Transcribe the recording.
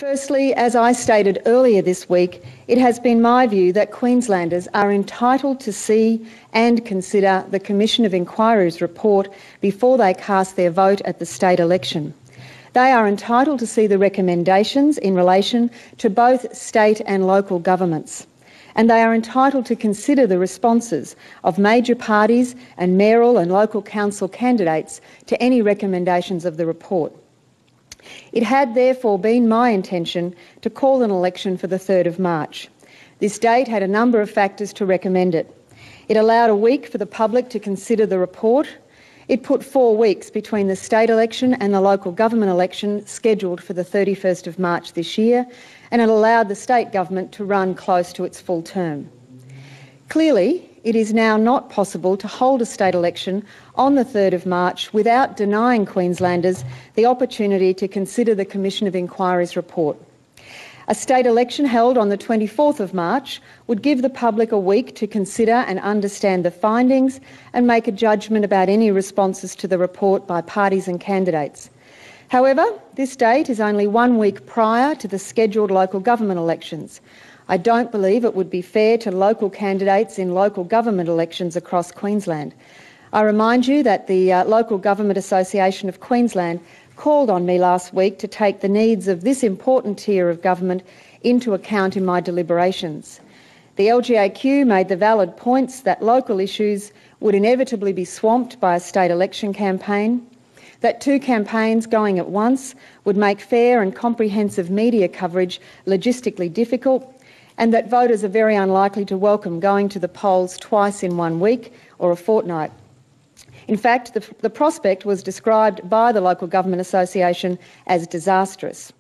Firstly, as I stated earlier this week, it has been my view that Queenslanders are entitled to see and consider the Commission of Inquiry's report before they cast their vote at the state election. They are entitled to see the recommendations in relation to both state and local governments, and they are entitled to consider the responses of major parties and mayoral and local council candidates to any recommendations of the report. It had therefore been my intention to call an election for the 3rd of March. This date had a number of factors to recommend it. It allowed a week for the public to consider the report. It put 4 weeks between the state election and the local government election scheduled for the 31st of March this year, and it allowed the state government to run close to its full term. Clearly, it is now not possible to hold a state election on the 3rd of March without denying Queenslanders the opportunity to consider the Commission of Inquiry's report. A state election held on the 24th of March would give the public a week to consider and understand the findings and make a judgment about any responses to the report by parties and candidates. However, this date is only 1 week prior to the scheduled local government elections. I don't believe it would be fair to local candidates in local government elections across Queensland. I remind you that the Local Government Association of Queensland called on me last week to take the needs of this important tier of government into account in my deliberations. The LGAQ made the valid points that local issues would inevitably be swamped by a state election campaign, that 2 campaigns going at once would make fair and comprehensive media coverage logistically difficult, and that voters are very unlikely to welcome going to the polls twice in 1 week or a fortnight. In fact, the prospect was described by the Local Government Association as disastrous.